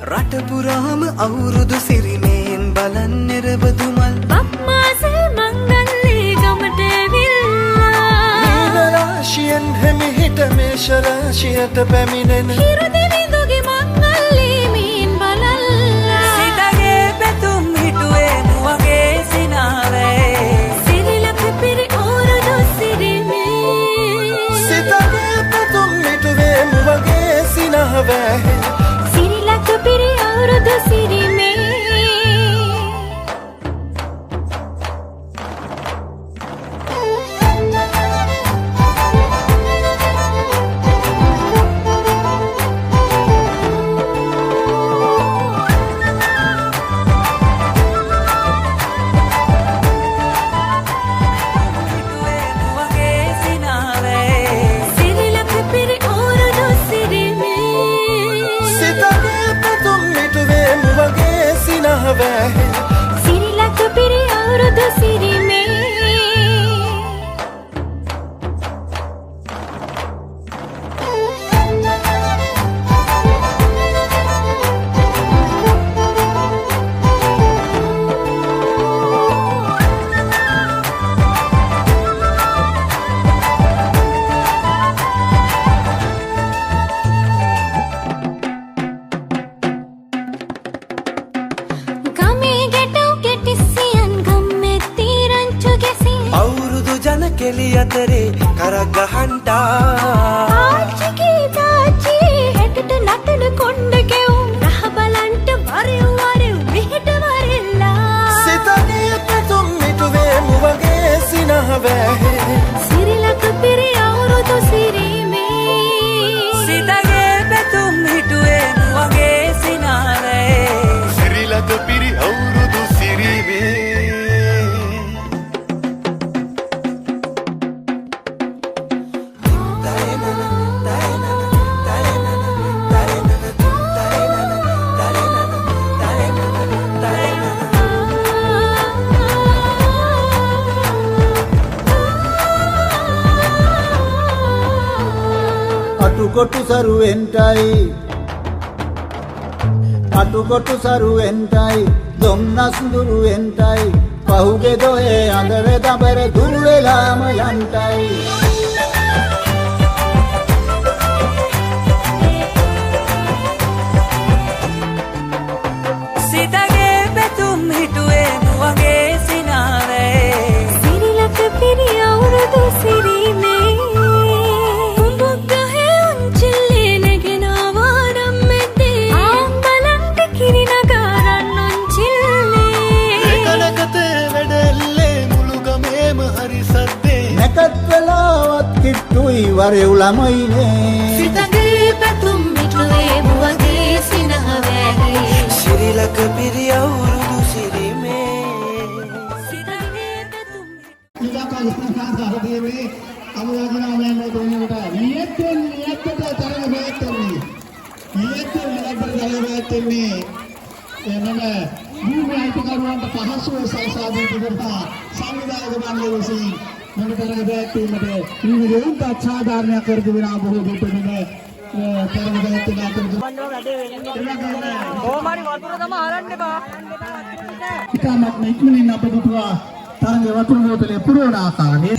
රට පුරාම අවුරුදු සිරිමේන් බලන් නිරබදු මල් බක්මාසේ මංගල්ලේ ගමට ඇවිල්ලා මීන රාශියෙන් හැමිහිට මේෂ රාශියට පැමිණෙන හිරු දෙවිඳුගේ මංගල්ලේ මීන් බලල්ලා සිතගේ පැතුම් හිටුවේ නුවගේ සිනාවේ සිරිලක පිරි අවුරුදු සිරිමේ සිතගේ පැතුම් හිටුවේ නුවගේ සිනාවේ සිරිලක පිරි අවුරුදු සිරිමේ සිරිලක පිරි අවුරුදු සිරිමේ කෙලි අතරේ කරක් ගහන්ටා ආච්චිගේ තාච්චි හැටට නටන කොණ්ඩ කෙවුම් රහ බලන්ට වරෙව් වරෙව් මෙහෙට වරෙල්ලා සිතගේ පැතුම් මිටුවේ මුවගේ සිනහවැහේ සිරිලක පිරි අවුරුදු සිරිමේ සිතගේ පැතුම් හිටුවේ නුවගේ සිනාවේ සිරිලක පිරි අවුරුදු සිරිමේ අටුකොටු සරුවෙන්ටයි දොම්නස් දුරුවෙන්ටයි පහුගේ දොහේ අඳර දබර දුරු වෙලාම යන්ටයි සිතගේ පැතුම් හිටුවේ නුවගේ සිනාවේ සිරිලක පිරි අවුරුදු සිරිමේ නැකත් වෙලාවත් කිට්ටුයි වරෙව් ළමයිනේ සිතගේ පැතුම් මිටුවේ මුවගේ සිනහවැහි සිරිලක පිරි අවුරුදු සිරිමේ සිතගේ පැතුම් ඉලක්ක ඉස්තහාරදීවේ අමුලාගනාමෙන් මොදුනට නියතෙන් නියතට තරග වෙත්තන්නේ නියතෙන් ලබර ගලවෙත්තන්නේ එනම භූමි අයිතිකරුවන්ට පහසුව සලසා දී තිබෙනවා සංවිධායක මණ්ඩලය විසින් මෙම තරග වැත්තීමට විවිධ අසාධාරණයක් කර තිබෙනා බොහෝ දුරට මෙම තරග වැත්තීම අතරතුර කොහොමරි වතුර තම හරන්න එපා ඉතාමත් ඉක්මනින් අප දුටුවා තරග වතුර බෝතලේ පුරවන ආකාරය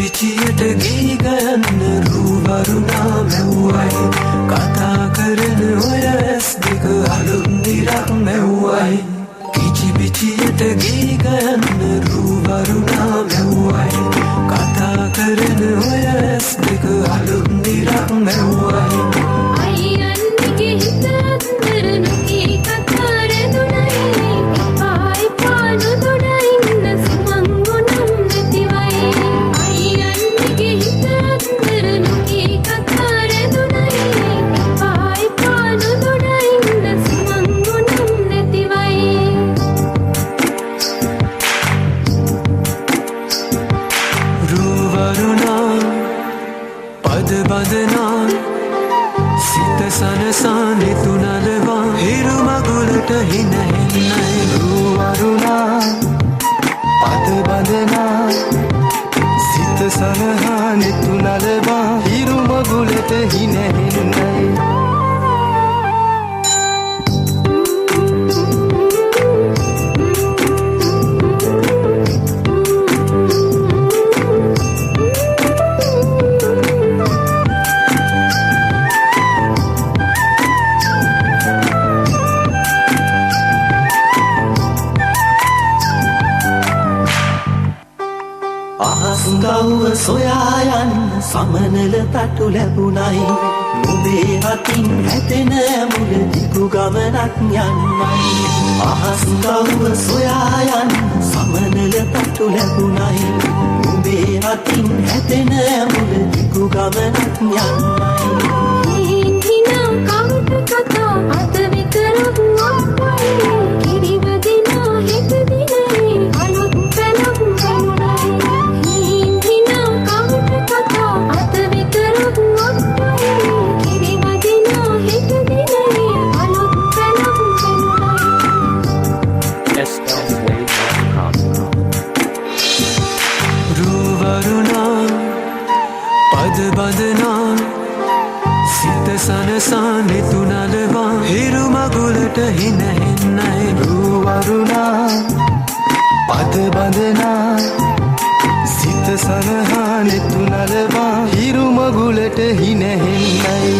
සිටියට ගී ගයන්න රූවරුණා මැව්වයි කතා කරන ඔය ඇස් දෙක අලුත් නිරක් මැව්වයි කිචි පිචියට ගී ගයන්න රූවරුණා මැව්වයි කතා කරන ඔය ඇස් දෙක අලුත් නිරක් මැව්වයි අයියන්ගේ හිතත් කරනුකී කතාර දුනයි පායි පානු දුනයින්න සුමංගුනම් නැතිවයි අයියන්ගේ හිතත් කරනුකී කතාර දුනයි පායි පානු දුනයින්න සුමංගුනම් නැතිවයි රූවරුණා පද බදනා සිත සනසා නිතුනලවා හිරු මගුලට හිනහෙන්නයි රූවරුණා පද බදනා සිත සනහා නෙතු නලවා හිරු මගුලට හිනැහෙන්නයි අහස්ගව්ව සොයා යන්න සමනල තටු ලැබුණයි නුඹේ අතින් හැතෙන මුල දිගු ගමනක් යන්නයි අහස්ගව්ව සොයා යන්න සමනල තටු ලැබුණයි නුඹේ අතින් හැතෙන මුල දිගු ගමනක් යන්නයි හිනා කවුට කතා අත විතරක් වප්පයි කිරිවදිනා හෙට දිනේ අලුත් පැලක් ගමුණයි හිනා කවුට කතා අත විතරක් වප්පයි කිරිවදිනා හෙට දිනේ අලුත් පැලක් ගමුණයි රූවරුණා පද බඳනා සිත සනසා නෙතු නලවා හිරු මගුලට හිනැහෙන්නයි රූවරුණා පද බඳනා සිත සනහා නෙතු නලවා හිරු මගුලට හිනැහෙන්නයි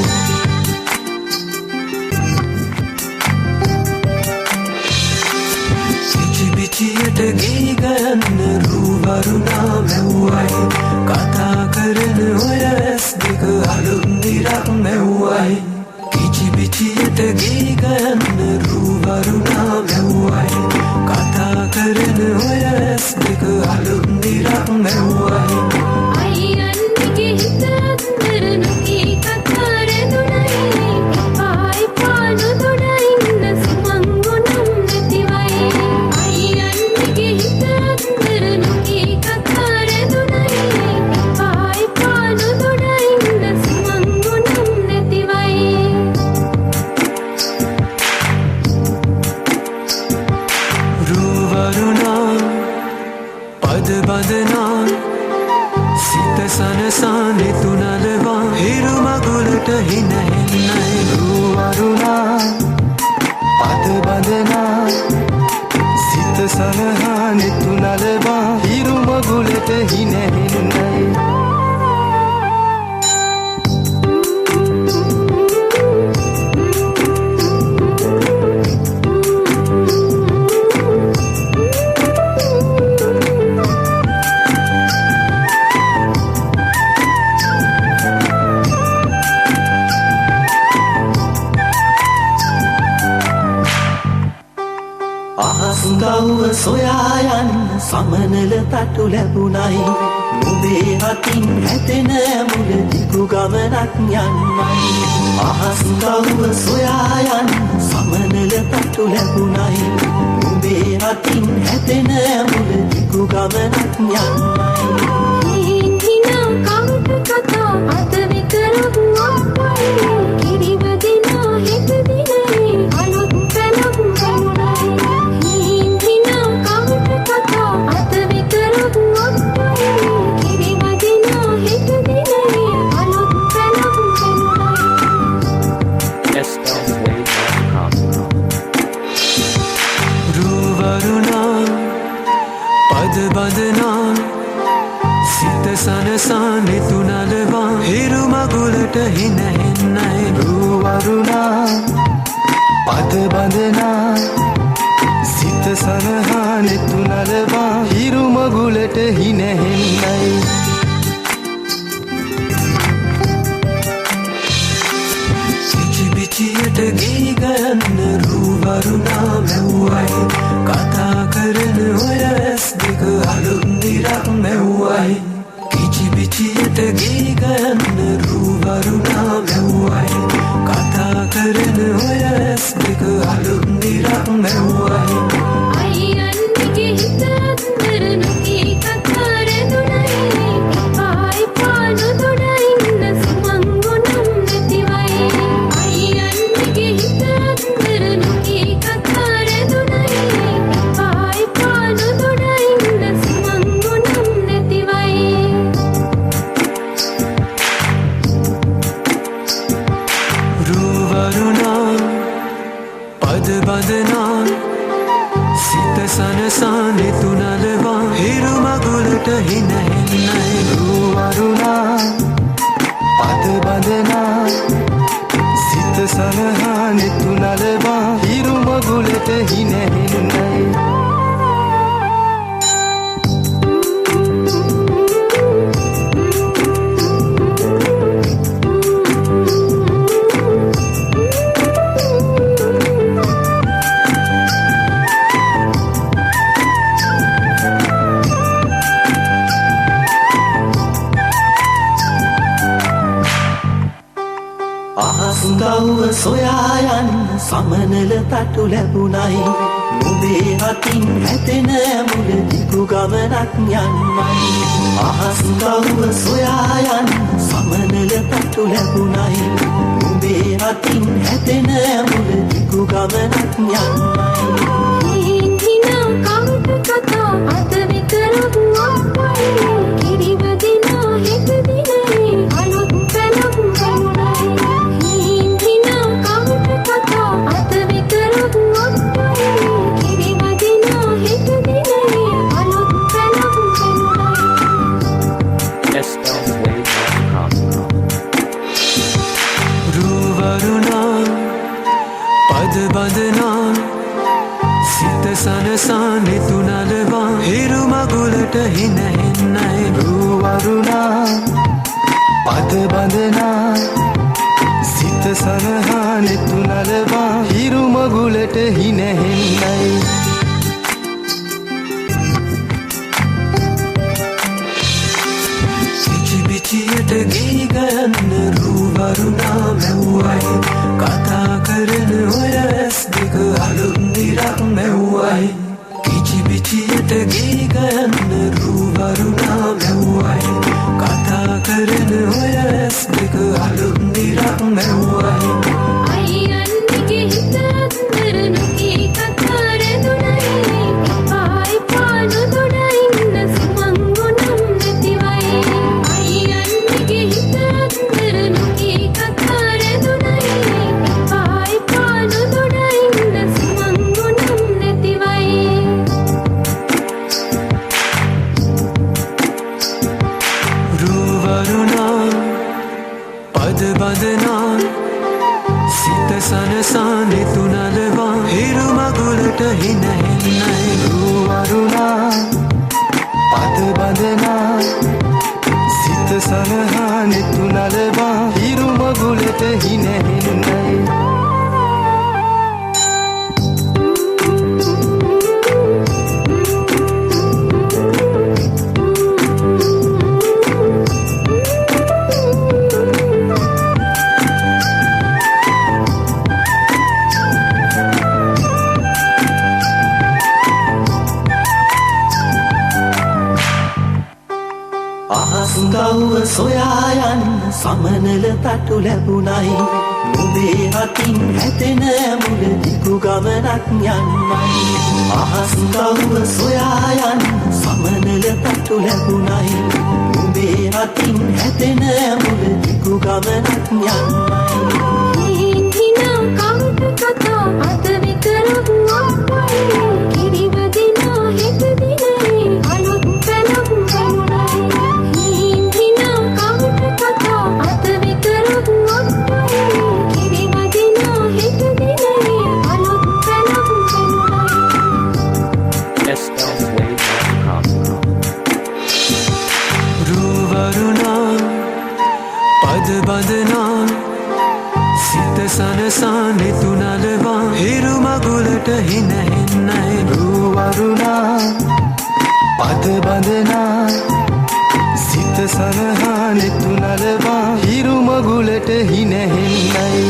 පිචියට ගී ගයන්න රූවරුණා මැව්වයි කතා කරන ඔය ඇස් දෙක අලුන්දිරක් මැව්වයි කිචිපිචියට ගී ගයන්න රූවරුණා මැව්වයි කතා කරන ඔය ඇස් දෙක අලුන්දිරක් මැව්වයි අයියන්ගේ හිත අතර නොකී කතා රැඳුණයි පායි පානු දොඩ ඉන්න සුමංගුණම් නැතිවයි අයියන්ගේ හිත අතර නොකී කතා රැඳුණයි පායි පානු දොඩ ඉන්න සුමංගුණම් නැතිවයි රූවරුණා පද බඳනා සිත සනසා නෙතු නලවා හිරු මගුලට හිනැහෙන්නයි රූවරුණා පද බඳනා සිත සනහා නෙතු නලවා හිරු මගුලට හිනැහෙන්නයි අහස්ගව්ව සොයා යන්න සමනල තටු ලැබුණයි නුඹේ අතින් හැතෙන මුල දිගු ගමනක් යන්නයි අහස්ගව්ව සොයා යන්න සමනල තටු ලැබුණයි නුඹේ අතින් හැතෙන මුල දිගු ගමනක් යන්නයි හිනා කවුට කතා අත විතරක් වප්පයි කිරිවදිනා හෙට දිනේ අලුත් පැලක් ගමුණයි හිනා කවුට කතා අත විතරක් වප්පයි කිරිවදිනා හෙට දිනේ අලුත් පැලක් ගමුණයි රූවරුණා පද බඳනා සිත සනසා නෙතු නලවා හිරු මගුලට හිනැහෙන්නයි රූවරුණා පද බඳනා සිත සනහා නෙතු නලවා හිරු මගුලට හිනැහෙන්නයි පිචියට ගී ගයන්න රූවරුණා මැව්වයි කතා කරන ඔය ඇස් දෙක අලුන්දිරක් මැව්වයි කිචිපිචියට ගී ගයන්න රූවරුණා මැව්වයි කතා කරන ඔය ඇස් දෙක අලුන්දිරක් මැව්වයි අයියන්ගේ හිත අතර නොකී කතා රැඳුණයි පායි පානු දොඩ ඉන්න සුමංගුණම් නැතිවයි අයියන්ගේ හිත අතර නොකී කතා රැඳුණයි පායි පානු දොඩ ඉන්න සුමංගුණම් නැතිවයි හින හෙන්නයි රුවරුණා පද බඳනා සිත සලහා නෙතු නලවා හිරු මගුලට හින හෙන්නයි අහස්ගව්ව සොයා යන්න සමනල තටු ලැබුණයි නුඹේ අතින් හැතෙන මුල දිගු ගමනක් යන්නයි අහස්ගව්ව සොයා යන්න සමනල තටු ලැබුණයි නුඹේ අතින් හැතෙන මුල දිගු ගමනක් යන්නයි හිනා කවුද කතා අද විතරක් වපයි කිරිවදිනා හෙට දිනේ අලුත් පැලක් වුණයි හිනා කවුද කතා අද විතරක් වපයි කිරිවදිනා හෙට දිනේ අලුත් පැලක් වුණයි රුවරුණා පද බඳනා සිත සනසා නෙතු නලවා හිරු මගුලට හින හෙන්නයි රුවරුණා පද බඳනා සිත සලහා නෙතු නලවා හිරු මගුලට හින හෙන්නයි පිචියට ගී ගන්න රුවරුණා මැව්වයි කතා කරන ඔය ඇස් දෙක අලුත් දිරක් මැව්වයි කිචි පිචියට ගී ගන්න රුවරුණා මැව්වයි කතා කරන ඔය ඇස් දෙක අලුත් දිරක් මැව්වයි අයියන්ගේ හිත අතර නොකී කතා රැඳුණයි පායි පානු දොඩ ඉන්න සුමං ගුණම් නැතිවයි අයියන්ගේ හිත අතර නොකී කතා රැඳුණයි පායි පානු දොඩ ඉන්න සුමං ගුණම් නැතිවයි රුවරුණා පද බඳනා සිත සනසා නෙතු නලවා හිරු මගුලට හින හෙන්නයි රුවරුණා පද බඳනා සිත සලහා නෙතු නලවා හිරු මගුලට හින හෙන්නයි අහස්ගව්ව සොයා යන්න සමනල තටු ලැබුණයි නුඹේ අතින් හැතෙන මුල දිගු ගමනක් යන්නයි අහස්ගව්ව සොයා යන්න සමනල තටු ලැබුණයි නුඹේ අතින් හැතෙන මුල දිගු ගමනක් යන්නයි හිනා කවුද කතා අද විතරක් වපයි කිරිවදිනා හෙට දිනේ අලුත් පැලක් වුණයි හිනා කවුද කතා අද විතරක් වපයි කිරිවදිනා හෙට දිනේ අලුත් පැලක් වුණයි රුවරුණා පද බඳනා සිත සනසා නෙතු නලවා හිරු මගුලට හින හෙන්නයි රුවරුණා පද බඳනා සිත සලහා නෙතු නලවා හිරු මගුලට හින හෙන්නයි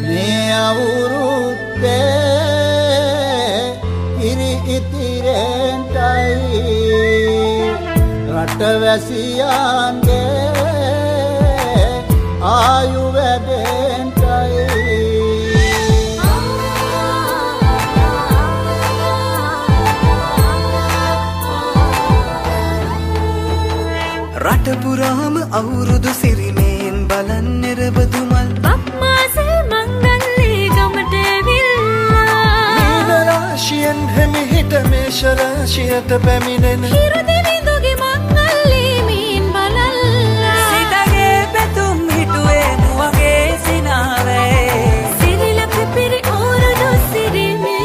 මේ අවුරුද්දේ ඉරි ඉතිරෙන්ටයි රටවැසියන්ගේ ආයු වැඩෙන්ටයි රට පුරාම අවුරුදු සිරිමයෙන් බලන් නිරබදු මල් බක්මාසේ මංගල්ලේ ගමට ඇවිල්ලා මීන රාශියෙන් හිමිහිට මේෂ රාශියට පැමිණෙන හිරු දෙවිඳුගේ මංගල්ලේ මීන් බලල්ලා සිතගේ පැතුම් හිටුවේ මුවගේ සිනාවේ සිරිලක පිරි අවුරුදු සිරිමේ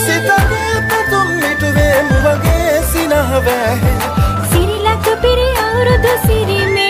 සිතගේ පැතුම් හිටුවේ මුවගේ සිනාවේ සිරිලක පිරි අවුරුදු සිරිමේ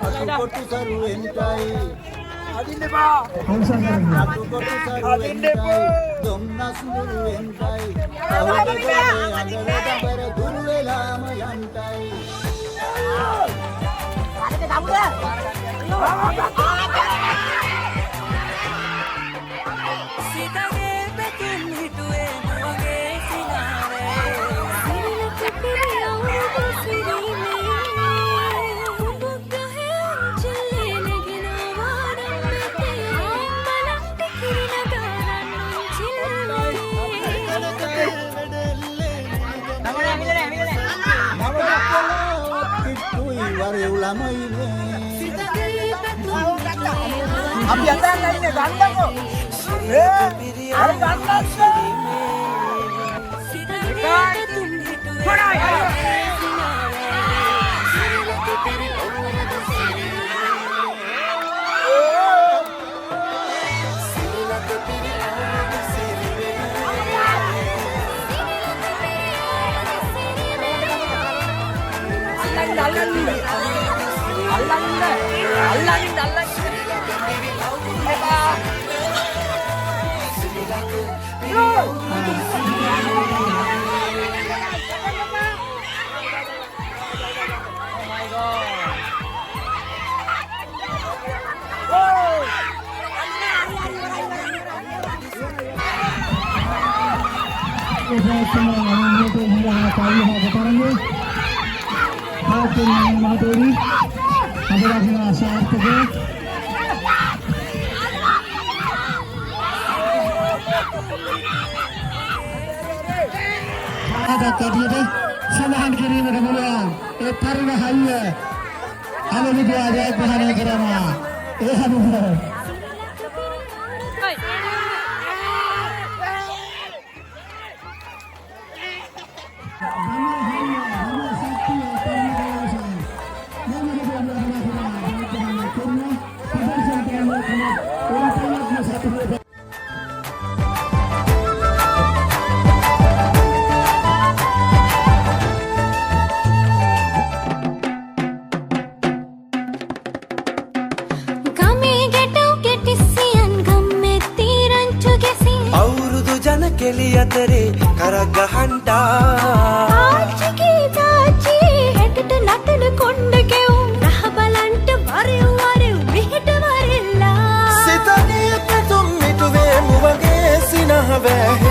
අතුකොටු සරුවෙන්ටයි අතුකොටු සරුවෙන්ටයි දුම්නස් මුරුවෙන්ටයි අහුදේ අඳවදබර දුරු වෙලාම යන්ටයි සිතගේ පැතුම් හිටුවේ මුවගේ සිනාවේ සිරිලක පිරි අවුරුදු සිරිමේ උඹගහේ චලේ නගිනවා නම් මෙතේ බලන්න කිරින දාරන්න චිල්ලේ කිට්ටුයි වරේ උලමයිනේ අපි අතන් ගන්නේ ගන්නකො අර ගන්නත් සිරිලක පැතුම් හිටුවේ සිරිලක පිරි අවුරුදු සඳහන් කිරීමට පුළුවන් ඒ තරුණ හයිය අනුලිපි ආදායග්‍රහණය කරනවා ඒ හැමෝම කෙලි අතරේ කරක් ගහන්ටා ආච්චිගේ තාච්චි හෙටට නටන කොණ්ඩ කෙවුම් රහ බලන්ට වරෙව් වරෙව් මෙහෙට වරෙල්ලා සිතගේ පැතුම් මිටුවේ මුවගේ සිනහ වැහ